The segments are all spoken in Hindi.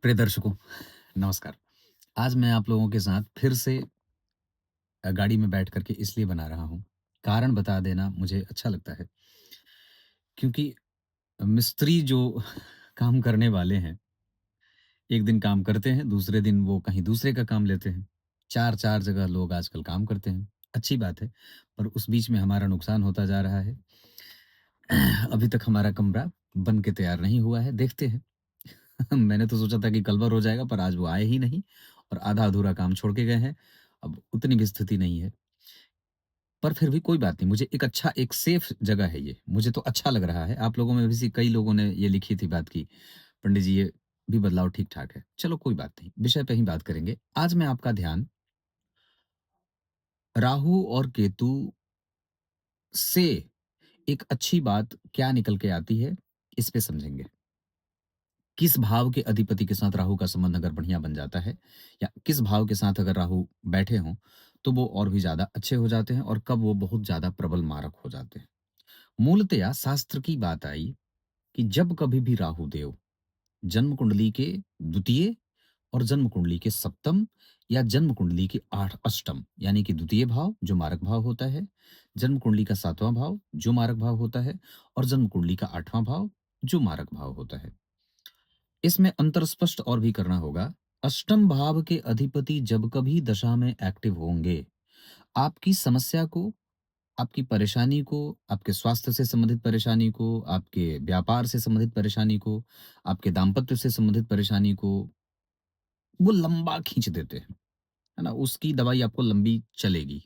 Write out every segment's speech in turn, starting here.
प्रिय दर्शकों, नमस्कार। आज मैं आप लोगों के साथ फिर से गाड़ी में बैठ कर के इसलिए बना रहा हूँ। कारण बता देना मुझे अच्छा लगता है, क्योंकि मिस्त्री जो काम करने वाले हैं, एक दिन काम करते हैं, दूसरे दिन वो कहीं दूसरे का काम लेते हैं। 4-4 जगह लोग आजकल काम करते हैं। अच्छी बात है, पर उस बीच में हमारा नुकसान होता जा रहा है। अभी तक हमारा कमरा बन के तैयार नहीं हुआ है, देखते हैं। मैंने तो सोचा था कि कल भर हो जाएगा, पर आज वो आए ही नहीं और आधा-अधूरा काम छोड़ के गए हैं। अब उतनी भी स्थिति नहीं है, पर फिर भी कोई बात नहीं। मुझे एक अच्छा एक सेफ जगह है ये, मुझे तो अच्छा लग रहा है। आप लोगों में भी से कई लोगों ने ये लिखी थी बात की, पंडित जी ये भी बदलाव ठीक-ठाक है। चलो कोई बात नहीं, विषय पे ही बात करेंगे। आज मैं आपका ध्यान राहु और केतु से एक अच्छी बात क्या निकल के आती है, इस पे समझेंगे। किस भाव के अधिपति के साथ राहु का संबंध अगर बढ़िया बन जाता है या किस भाव के साथ अगर राहु बैठे हों तो वो और भी ज्यादा अच्छे हो जाते हैं और कब वो बहुत ज्यादा प्रबल मारक हो जाते हैं। मूलतया शास्त्र की बात आई कि जब कभी भी राहु देव जन्म कुंडली के द्वितीय और जन्म कुंडली के सप्तम या जन्म कुंडली के आठ अष्टम यानी कि द्वितीय भाव जो मारक भाव होता है, जन्म कुंडली का सातवां भाव जो मारक भाव होता है और जन्म कुंडली का आठवां भाव जो मारक भाव होता है, इसमें अंतर स्पष्ट और भी करना होगा। अष्टम भाव के अधिपति जब कभी दशा में एक्टिव होंगे, आपकी समस्या को, आपकी परेशानी को, आपके स्वास्थ्य से संबंधित परेशानी को, आपके व्यापार से संबंधित परेशानी को, आपके दाम्पत्य से संबंधित परेशानी को, वो लंबा खींच देते हैं, है ना? उसकी दवाई आपको लंबी चलेगी।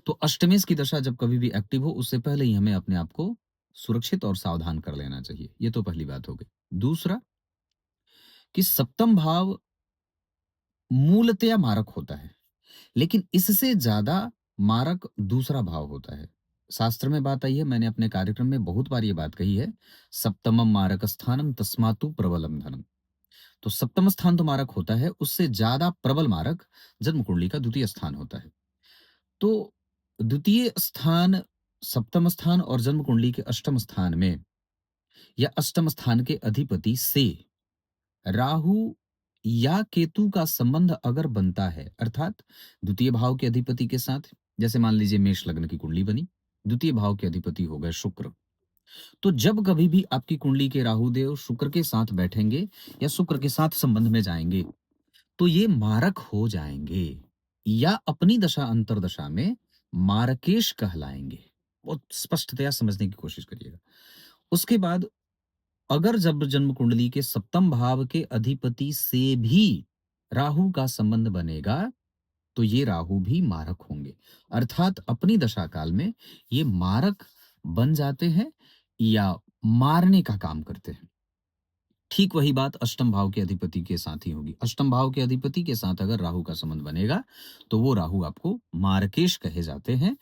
तो अष्टमेश की दशा जब कभी भी एक्टिव हो, उससे पहले ही हमें अपने आप को सुरक्षित और सावधान कर लेना चाहिए। ये तो पहली बात हो गई। दूसरा कि सप्तम भाव मूलतया मारक होता है, लेकिन इससे ज्यादा मारक दूसरा भाव होता है। शास्त्र में बात आई है, मैंने अपने कार्यक्रम में बहुत बार ये बात कही है, सप्तमम मारक स्थानम तस्मातु प्रबलम धनम। तो सप्तम स्थान तो मारक होता है, उससे ज्यादा प्रबल मारक जन्म कुंडली का द्वितीय स्थान होता है। तो द्वितीय स्थान, सप्तम स्थान और जन्म कुंडली के अष्टम स्थान में या अष्टम स्थान के अधिपति से राहु या केतु का संबंध अगर बनता है, अर्थात द्वितीय भाव के अधिपति के साथ, जैसे मान लीजिए मेष लग्न की कुंडली बनी, द्वितीय भाव के अधिपति हो गए शुक्र। तो जब कभी भी आपकी कुंडली के राहु देव शुक्र के साथ बैठेंगे या शुक्र के साथ संबंध में जाएंगे, तो ये मारक हो जाएंगे या अपनी दशा अंतरदशा में मारकेश कहलाएंगे। बहुत स्पष्टतया समझने की कोशिश करिएगा। उसके बाद अगर जब जन्म कुंडली के सप्तम भाव के अधिपति से भी राहु का संबंध बनेगा, तो ये राहु भी मारक होंगे, अर्थात अपनी दशा काल में ये मारक बन जाते हैं या मारने का काम करते हैं। ठीक वही बात अष्टम भाव के अधिपति के साथ ही होगी। अष्टम भाव के अधिपति के साथ अगर राहु का संबंध बनेगा, तो वो राहु आपको मारकेश कहे जाते हैं।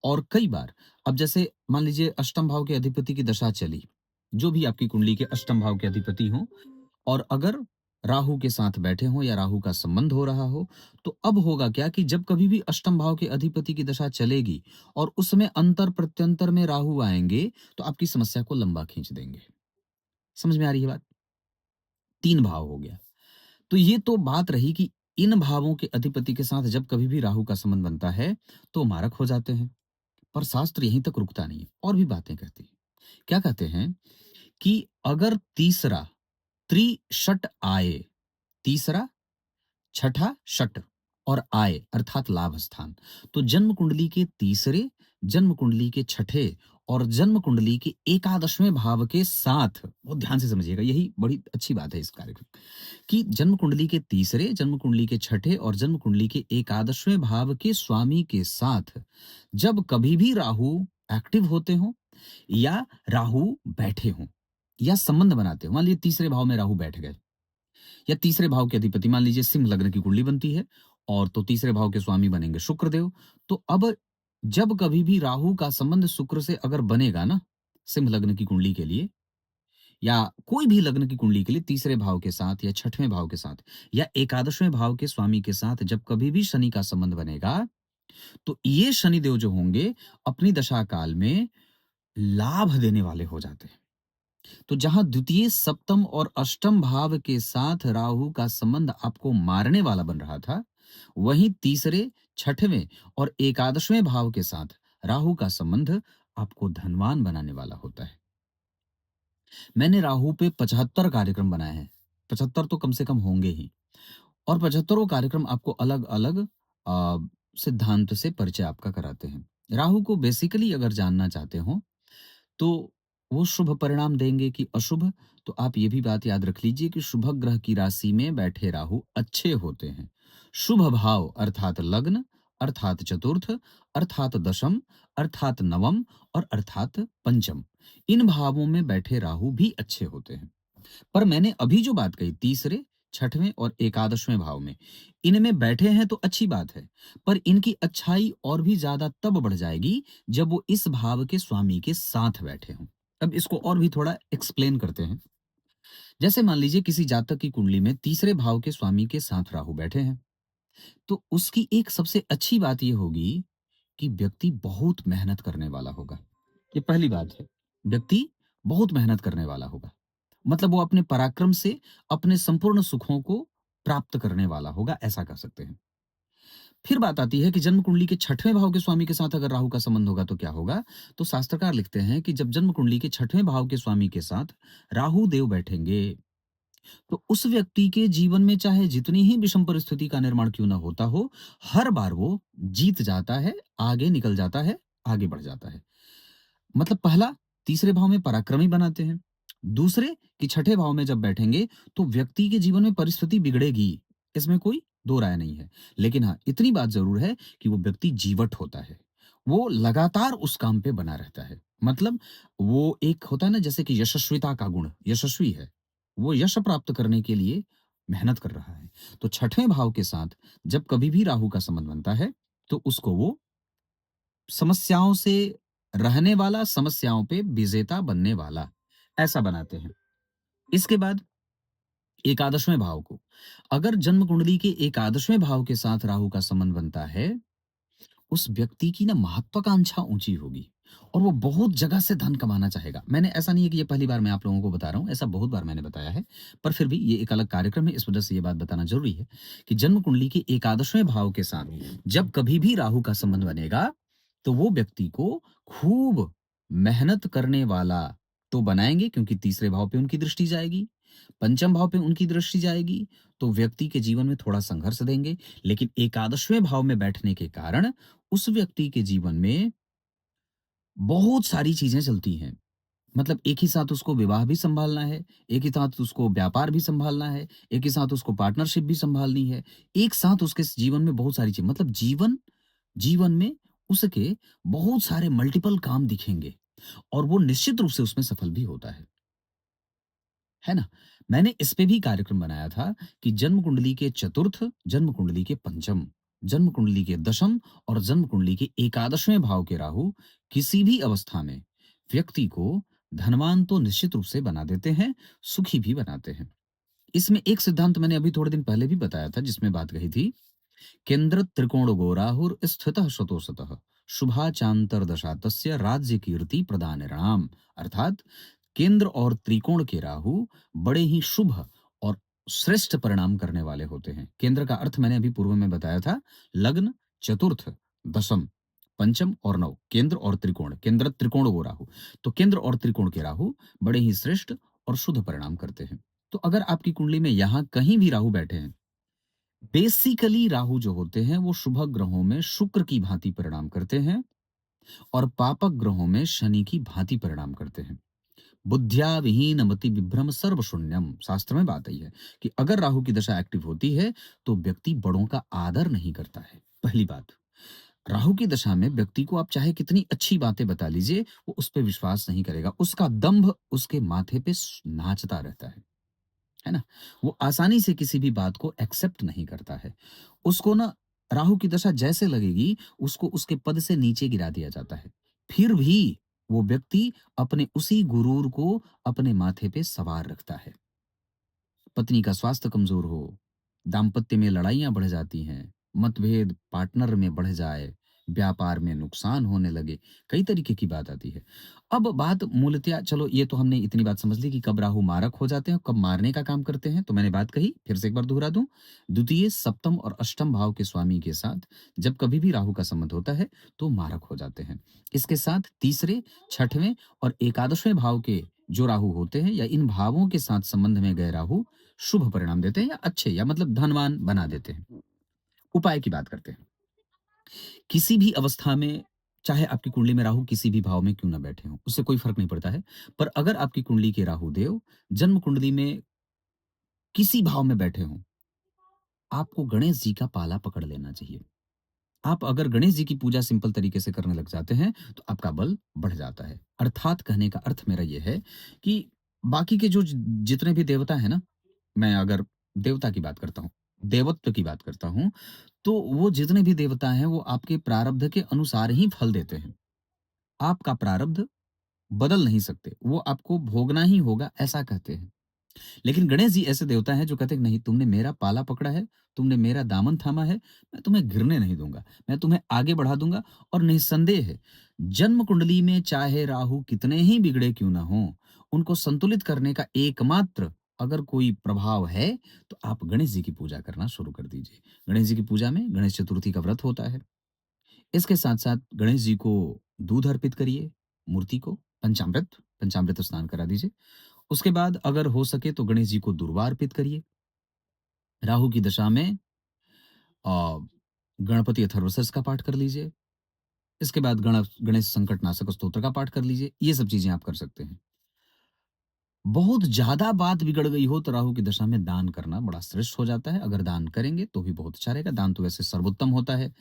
और कई बार, अब जैसे मान लीजिए अष्टम भाव के अधिपति की दशा चली, जो भी आपकी कुंडली के अष्टम भाव के अधिपति हों, और अगर राहु के साथ बैठे हों या राहु का संबंध हो रहा हो, तो अब होगा क्या कि जब कभी भी अष्टम भाव के अधिपति की दशा चलेगी और उसमें अंतर प्रत्यंतर में राहु आएंगे, तो आपकी समस्या को लंबा खींच देंगे। समझ में आ रही है बात? 3 भाव हो गया। तो ये तो बात रही कि इन भावों के अधिपति के साथ जब कभी भी राहु का संबंध बनता है, तो मारक हो जाते हैं। पर शास्त्र यहीं तक रुकता नहीं है, और भी बातें कहती है। क्या कहते हैं कि अगर तीसरा त्रिशट आए, तीसरा, छठा शट और आए अर्थात लाभ स्थान, तो जन्म कुंडली के तीसरे, जन्म कुंडली के छठे और जन्म कुंडली के एकादशवें भाव के साथ, बहुत ध्यान से समझिएगा, यही बड़ी अच्छी बात है इस कार्यक्रम कि जन्म कुंडली के तीसरे, जन्म कुंडली के छठे और जन्म कुंडली के एकादशवें भाव के स्वामी के साथ जब कभी भी राहु एक्टिव होते हो या राहु बैठे हों या संबंध बनाते हो, मान लीजिए तीसरे भाव में राहु बैठ गए या तीसरे भाव के अधिपति, मान लीजिए सिंह लग्न की कुंडली बनती है और तो तीसरे भाव के स्वामी बनेंगे शुक्रदेव। तो अब जब कभी भी राहु का संबंध शुक्र से अगर बनेगा ना, सिंह लग्न की कुंडली के लिए या कोई भी लग्न की कुंडली के लिए तीसरे भाव के साथ या छठवें भाव के साथ या एकादशवें भाव के स्वामी के साथ जब कभी भी शनि का संबंध बनेगा, तो ये शनिदेव जो होंगे अपनी दशा काल में लाभ देने वाले हो जाते हैं। तो जहां द्वितीय, सप्तम और अष्टम भाव के साथ राहु का संबंध आपको मारने वाला बन रहा था, वहीं तीसरे, छठवें और एकादशवें भाव के साथ राहु का संबंध आपको धनवान बनाने वाला होता है। मैंने राहु पे 75 कार्यक्रम बनाए हैं। 75 तो कम से कम होंगे ही। और 75 कार्यक्रम आपको अलग-अलग सिद्धांत से परिचय आपका कराते हैं। राहु को बेसिकली अगर जानना चाहते हो, तो वो शुभ परिणाम देंगे कि अशुभ, तो आप ये भी बात याद रख लीजिए कि शुभ ग्रह की राशि में बैठे राहु अच्छे होते हैं। शुभ भाव अर्थात लग्न, अर्थात चतुर्थ, अर्थात दशम, अर्थात नवम और अर्थात पंचम। इन भावों में बैठे राहु भी अच्छे होते हैं। पर मैंने अभी जो बात कही तीसरे, छठवें और एकादशवें भाव में, इनमें बैठे हैं तो अच्छी बात है, पर इनकी अच्छाई और भी ज्यादा तब बढ़ जाएगी जब वो इस भाव के स्वामी के साथ बैठे हों। अब इसको और भी थोड़ा एक्सप्लेन करते हैं। जैसे मान लीजिए किसी जातक की कुंडली में तीसरे भाव के स्वामी के साथ राहु बैठे हैं, तो उसकी एक सबसे अच्छी बात यह होगी कि व्यक्ति बहुत मेहनत करने वाला होगा। ये पहली बात है। व्यक्ति बहुत मेहनत करने वाला होगा। मतलब वो अपने पराक्रम से अपने संपूर्ण सुखों को प्राप्त करने वाला होगा, ऐसा कह सकते हैं। फिर बात आती है कि जन्म कुंडली के छठवें भाव के स्वामी के साथ अगर राहु का संबंध होगा तो क्या होगा? तो शास्त्रकार लिखते हैं कि जब जन्म कुंडली के छठवें भाव के स्वामी के साथ राहु देव बैठेंगे, तो उस व्यक्ति के जीवन में चाहे जितनी ही विषम परिस्थिति का निर्माण क्यों ना होता हो, हर बार वो जीत जाता है, आगे निकल जाता है, आगे बढ़ जाता है। मतलब पहला, तीसरे भाव में पराक्रमी बनाते हैं। दूसरे कि छठे भाव में जब बैठेंगे तो व्यक्ति के जीवन में परिस्थिति बिगड़ेगी, इसमें कोई दो राय नहीं है। लेकिन हाँ, इतनी बात जरूर है कि वो व्यक्ति जीवट होता है। वो लगातार उस काम पे बना रहता है। मतलब वो एक होता है ना, जैसे कि यशस्विता का गुण, यशस्वी है। वो यश प्राप्त करने के लिए मेहनत कर रहा है। तो छठवें भाव के साथ जब कभी भी राहु का संबंध बनता है, तो उसको वो समस्याओं से रहने वाला, समस्याओं पे विजेता बनने वाला, ऐसा बनाते हैं। इसके बाद एकादशवें भाव को, अगर जन्म कुंडली के एकादशवें भाव के साथ राहु का संबंध बनता है, उस व्यक्ति की ना महत्वाकांक्षा ऊंची होगी और वो बहुत जगह से धन कमाना चाहेगा। मैंने, ऐसा नहीं है कि ये पहली बार मैं आप लोगों को बता रहा हूं, ऐसा बहुत बार मैंने बताया है, पर फिर भी ये एक अलग कार्यक्रम है, इस वजह से ये बात बताना जरूरी है कि जन्म कुंडली के एकादशवें भाव के साथ जब कभी भी राहु का संबंध बनेगा, तो वो व्यक्ति को खूब मेहनत करने वाला तो बनाएंगे, क्योंकि तीसरे भाव पे उनकी दृष्टि जाएगी, पंचम भाव पे उनकी दृष्टि जाएगी, तो व्यक्ति के जीवन में थोड़ा संघर्ष देंगे। लेकिन एकादशवें भाव में बैठने के कारण उस व्यक्ति के जीवन में बहुत सारी चीजें चलती हैं। मतलब एक ही साथ उसको विवाह भी संभालना है, एक ही साथ उसको व्यापार भी संभालना है, एक ही साथ उसको पार्टनरशिप भी संभालनी है, एक साथ उसके जीवन में बहुत सारी चीज़, मतलब जीवन जीवन में उसके बहुत सारे मल्टीपल काम दिखेंगे और वो निश्चित रूप से उसमें सफल भी होता है ना? मैंने इस पे भी कार्यक्रम बनाया था कि जन्म कुंडली के चतुर्थ, जन्म कुंडली के पंचम, जन्म कुंडली के दशम और जन्म कुंडली के एकादशवें भाव के राहु किसी भी अवस्था में व्यक्ति को धनवान तो निश्चित रूप से बना देते हैं, सुखी भी बनाते हैं। इसमें एक सिद्धांत मैंने अभी थोड़े दिन पहले भी बताया था, जिसमें बात कही थी, केंद्र त्रिकोण गो राहुर स्थितः शतोषतः शुभाचांतरदशा तस्य राज्य कीर्ति प्रदानराम। अर्थात केंद्र और त्रिकोण के राहु बड़े ही शुभ और श्रेष्ठ परिणाम करने वाले होते हैं। केंद्र का अर्थ मैंने अभी पूर्व में बताया था, लग्न, चतुर्थ, दशम, पंचम और नव, केंद्र और त्रिकोण, केंद्र त्रिकोण वो राहु। तो केंद्र और त्रिकोण के राहु बड़े ही श्रेष्ठ और शुद्ध परिणाम करते हैं। तो अगर आपकी कुंडली में यहां कहीं भी राहु बैठे हैं, बेसिकली राहु जो होते हैं वो शुभ ग्रहों में शुक्र की भांति परिणाम करते हैं और पापक ग्रहों में शनि की भांति परिणाम करते हैं। बुद्धिया विहीन मति विभ्रम सर्व शून्यम, शास्त्र में बात आई है कि अगर राहु की दशा एक्टिव होती है तो व्यक्ति बड़ों का आदर नहीं करता है। पहली बात, राहु की दशा में व्यक्ति को आप चाहे कितनी अच्छी बातें बता लीजिए, वो उस पर विश्वास नहीं करेगा, उसका दंभ उसके माथे पे नाचता रहता है ना? वो आसानी से किसी भी बात को एक्सेप्ट नहीं करता है। उसको ना राहु की दशा जैसे लगेगी, उसको उसके पद से नीचे गिरा दिया जाता है। फिर भी वो व्यक्ति अपने उसी गुरूर को अपने माथे पे सवार रखता है। पत्नी का स्वास्थ्य कमजोर हो, दाम्पत्य में लड़ाइयां बढ़ जाती हैं, मतभेद पार्टनर में बढ़ जाए, व्यापार में नुकसान होने लगे, कई तरीके की बात आती है। अब बात मूलतया चलो ये तो हमने इतनी बात समझ ली कि कब राहु मारक हो जाते हैं, कब मारने का काम करते हैं, तो मैंने बात कही, फिर से एक बार दोहरा दूँ। द्वितीय, सप्तम और अष्टम भाव के स्वामी के साथ जब कभी भी राहु का संबंध होता है, तो मारक हो जाते हैं। इसके साथ तीसरे, छठवें और एकादशवें भाव के जो राहु होते हैं या इन भावों के साथ संबंध में गए राहु शुभ परिणाम देते हैं या अच्छे या मतलब धनवान बना देते हैं। उपाय की बात करते हैं। किसी भी अवस्था में चाहे आपकी कुंडली में राहु किसी भी भाव में क्यों ना बैठे हों, उससे कोई फ़र्क नहीं पड़ता है। पर अगर आपकी कुंडली के राहु देव जन्म कुंडली में किसी भाव में बैठे हों, आपको गणेश जी का पाला पकड़ लेना चाहिए। आप अगर गणेश जी की पूजा सिंपल तरीके से करने लग जाते हैं, तो आपका बल बढ़ जाता है। अर्थात कहने का अर्थ मेरा ये है कि बाकी के जो जितने भी देवता हैं ना, मैं अगर देवता की बात करता हूँ, देवत्व की बात करता हूँ, तो वो जितने भी देवता हैं, वो आपके प्रारब्ध के अनुसार ही फल देते हैं। आपका प्रारब्ध बदल नहीं सकते, वो आपको भोगना ही होगा, ऐसा कहते हैं। लेकिन गणेश जी ऐसे देवता हैं जो कहते हैं नहीं तुमने मेरा पाला पकड़ा है, तुमने मेरा दामन थामा है, मैं तुम्हें गिरने नहीं दूँगा, मैं तुम्हें आगे बढ़ा दूँगा और निस्संदेह है, जन्म कुंडली में चाहे राहु कितने ही बिगड़े क्यों ना हों, उनको संतुलित करने का एकमात्र अगर कोई प्रभाव है, तो आप गणेश जी की पूजा करना शुरू कर दीजिए। गणेश जी की पूजा में गणेश चतुर्थी का व्रत होता है। इसके साथ-साथ गणेश जी को दूध अर्पित करिए, मूर्ति को, पंचामृत स्नान करा दीजिए। उसके बाद अगर हो सके तो गणेश जी को दूर्वा अर्पित करिए। राहु की दशा में अ, गणपति अथर्वशीष का पाठ कर लीजिए। इसके बाद गणेश संकटनाशक स्तोत्र का पाठ कर लीजिए। ये सब चीज़ें आप कर सकते हैं। बहुत ज़्यादा बात बिगड़ गई हो तो राहु की दशा में दान करना बड़ा श्रेष्ठ हो जाता है। अगर दान करेंगे तो भी बहुत अच्छा रहेगा। दान तो वैसे सर्वोत्तम होता है।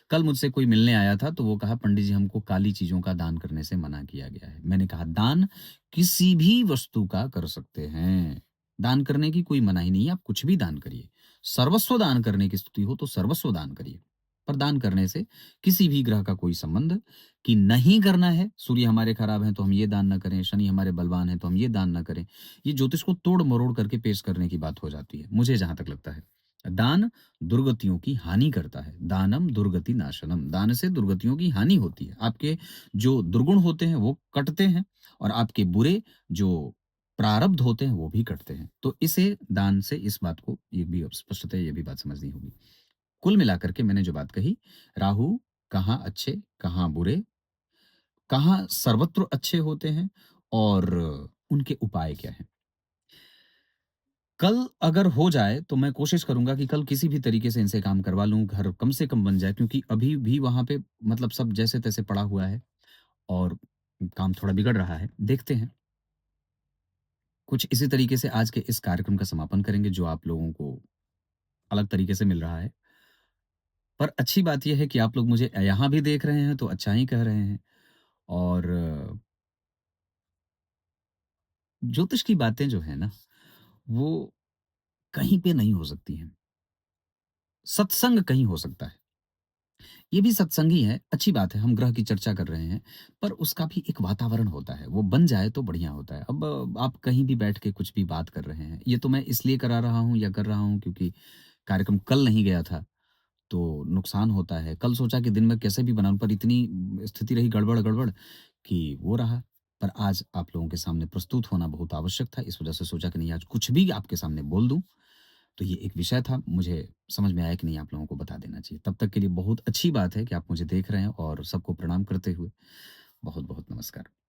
कल मुझसे कोई मिलने आया था तो वो कहा पंडित जी हमको काली चीज़ों का दान करने से मना किया गया है। मैंने कहा दान किसी भी वस्तु का कर सकते हैं। दान करने की कोई मनाही नहीं है, आप कुछ भी दान करिए। सर्वस्व दान करने की स्थिति हो तो सर्वस्व दान करिए। पर दान करने से किसी भी ग्रह का कोई संबंध कि नहीं करना है, सूर्य हमारे खराब हैं तो हम ये दान ना करें, शनि हमारे बलवान हैं तो हम ये दान ना करें। ये ज्योतिष को तोड़-मरोड़ करके पेश करने की बात हो जाती है, मुझे जहाँ तक लगता है। दान दुर्गतियों की हानि करता है, दानम दुर्गति नाशनम, दान से दुर्गतियों की हानि होती है। आपके जो दुर्गुण होते हैं वो कटते हैं और आपके बुरे जो प्रारब्ध होते हैं वो भी कटते हैं। तो इसे दान से इस बात को ये भी स्पष्टतः ये भी बात समझनी होगी। कुल मिलाकर के मैंने जो बात कही, राहु कहाँ अच्छे, कहाँ बुरे, कहाँ सर्वत्र अच्छे होते हैं और उनके उपाय क्या हैं। कल अगर हो जाए तो मैं कोशिश करूँगा कि कल किसी भी तरीके से इनसे काम करवा लूँ, घर कम से कम बन जाए क्योंकि अभी भी वहाँ पे मतलब सब जैसे-तैसे पड़ा हुआ है और काम थोड़ा बिगड़ रहा है। देखते हैं, कुछ इसी तरीके से आज के इस कार्यक्रम का समापन करेंगे जो आप लोगों को अलग तरीके से मिल रहा है। पर अच्छी बात ये है कि आप लोग मुझे यहाँ भी देख रहे हैं तो अच्छा ही कह रहे हैं और ज्योतिष की बातें जो है ना, वो कहीं पे नहीं हो सकती हैं। सत्संग कहीं हो सकता है। ये भी सत्संग ही है, अच्छी बात है, हम ग्रह की चर्चा कर रहे हैं, पर उसका भी एक वातावरण होता है, वो बन जाए तो बढ़िया होता है। अब आप कहीं भी बैठ के कुछ भी बात कर रहे हैं, ये तो मैं इसलिए करा रहा हूँ या कर रहा हूँ क्योंकि कार्यक्रम कल नहीं गया था, तो नुकसान होता है। कल सोचा कि दिन में कैसे भी बनाऊँ, पर इतनी स्थिति रही गड़बड़-गड़बड़ कि वो रहा। पर आज आप लोगों के सामने प्रस्तुत होना बहुत आवश्यक था, इस वजह से सोचा कि नहीं आज कुछ भी आपके सामने बोल दूँ। तो ये एक विषय था, मुझे समझ में आया कि नहीं आप लोगों को बता देना चाहिए। तब तक के लिए बहुत अच्छी बात है कि आप मुझे देख रहे हैं और सबको प्रणाम करते हुए बहुत-बहुत नमस्कार।